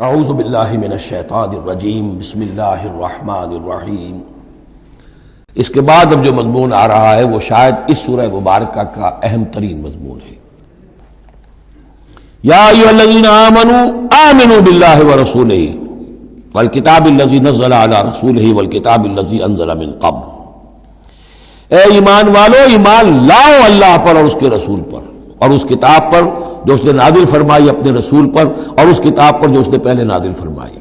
اعوذ باللہ من الشیطان الرجیم بسم اللہ الرحمن الرحیم۔ اس کے بعد اب جو مضمون آ رہا ہے وہ شاید اس سورہ مبارکہ کا اہم ترین مضمون ہے۔ یا ایھا الذین آمنوا آمنوا باللہ ورسولہ والکتاب الذی نزل علی رسولہ والکتاب الذی انزل من قبل۔ اے ایمان والو، ایمان لاؤ اللہ پر اور اس کے رسول پر اور اس کتاب پر جو اس نے نازل فرمائی اپنے رسول پر اور اس کتاب پر جو اس نے پہلے نازل فرمائی۔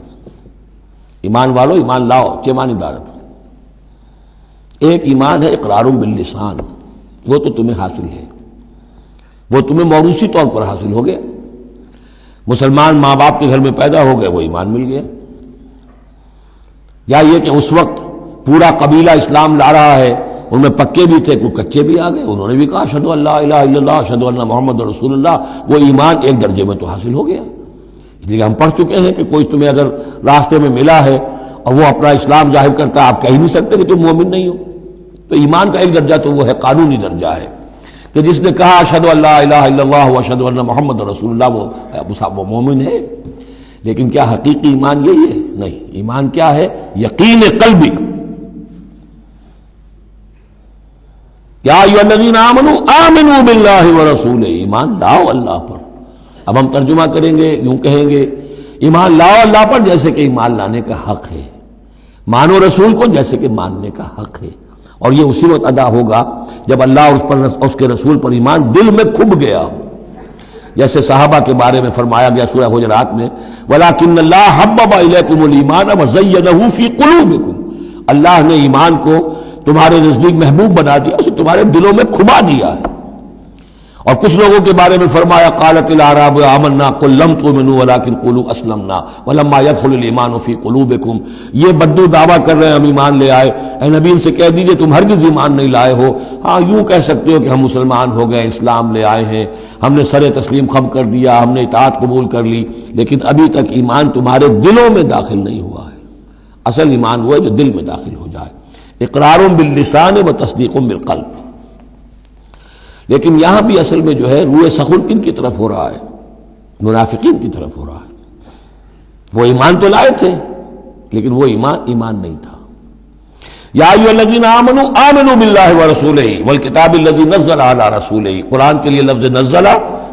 ایمان والو، ایمان لاؤ، چھ معنی دارت۔ ایک ایمان ہے اقرار باللسان، وہ تو تمہیں حاصل ہے، وہ تمہیں موروثی طور پر حاصل ہو گیا۔ مسلمان ماں باپ کے گھر میں پیدا ہو گئے، وہ ایمان مل گیا۔ یا یہ کہ اس وقت پورا قبیلہ اسلام لا رہا ہے، ان میں پکے بھی تھے، کوئی کچے بھی آ گئے، انہوں نے بھی کہا اشہدو ان لا الہ الا اللہ اشہدو ان محمد رسول اللہ، وہ ایمان ایک درجے میں تو حاصل ہو گیا۔ اس لیے ہم پڑھ چکے ہیں کہ کوئی تمہیں اگر راستے میں ملا ہے اور وہ اپنا اسلام ظاہر کرتا ہے، آپ کہہ نہیں سکتے کہ تم مومن نہیں ہو۔ تو ایمان کا ایک درجہ تو وہ ہے، قانونی درجہ ہے کہ جس نے کہا اشہدو ان لا الہ الا اللہ واشہدو ان محمد رسول اللہ، وہ مومن ہے۔ لیکن کیا حقیقی ایمان یہی ہے؟ نہیں۔ ایمان کیا ہے؟ یقین قلبی۔ یا ایھا الذین آمنوا آمنوا باللہ ورسولہ، ایمان لاؤ اللہ پر۔ اب ہم ترجمہ کریں گے، یوں کہیں گے ایمان لاؤ اللہ پر جیسے کہ ایمان لانے کا حق ہے، مانو رسول کو جیسے کہ ماننے کا حق ہے۔ اور یہ اسی وقت ادا ہوگا جب اللہ اس پر اس کے رسول پر ایمان دل میں کھب گیا ہو، جیسے صحابہ کے بارے میں فرمایا گیا سورہ حجرات میں وَلَٰكِنَّ اللَّهَ حَبَّبَ إِلَيْكُمُ الْإِيمَانَ وَزَيَّنَهُ فِي قُلُوبِكُمْ، اللہ نے ایمان کو تمہارے نزدیک محبوب بنا دیا، اسے تمہارے دلوں میں کھبا دیا ہے۔ اور کچھ لوگوں کے بارے میں فرمایا قالت الاعراب آمنا قل لم تؤمنوا ولكن قولوا اسلمنا ولما يدخل الايمان في قلوبكم، یہ بدو دعویٰ کر رہے ہیں ہم ایمان لے آئے۔ اے نبی ان سے کہہ دیجئے تم ہرگز ایمان نہیں لائے ہو، ہاں یوں کہہ سکتے ہو کہ ہم مسلمان ہو گئے، اسلام لے آئے ہیں، ہم نے سر تسلیم خم کر دیا، ہم نے اطاعت قبول کر لی، لیکن ابھی تک ایمان تمہارے دلوں میں داخل نہیں ہوا ہے۔ اصل ایمان وہ ہے جو دل میں داخل ہو جائے، اقرار باللسان و تصدیق بالقلب۔ لیکن یہاں بھی اصل میں جو ہے روئے سخن کن کی طرف ہو رہا ہے؟ منافقین کی طرف ہو رہا ہے۔ وہ ایمان تو لائے تھے لیکن وہ ایمان نہیں تھا۔ یا ایھا الذین آمنوا آمنوا باللہ ورسولہ والکتاب الذی نزل علی رسولہ، قرآن کے لیے لفظ نزل،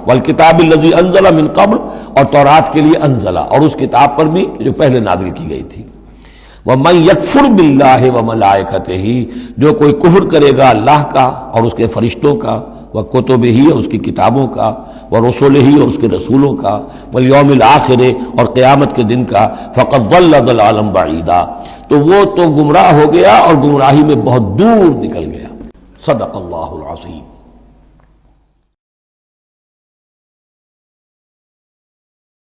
والکتاب الذی انزل من قبل، اور تورات کے لیے انزل، اور اس کتاب پر بھی جو پہلے نازل کی گئی تھی۔ وَمَن يَكْفُرْ بِاللَّهِ وَمَلَائِكَتِهِ، جو کوئی کفر کرے گا اللہ کا اور اس کے فرشتوں کا، وَكُتُبِهِ اور اس کی کتابوں کا، وَرُسُلِهِ اور اس کے رسولوں کا، وَالْيَوْمِ الْآخِرِ اور قیامت کے دن کا، فَقَدْ ضَلَّ ضَلَالًا بَعِيدًا، تو وہ تو گمراہ ہو گیا اور گمراہی میں بہت دور نکل گیا۔ صدق اللہ العظیم۔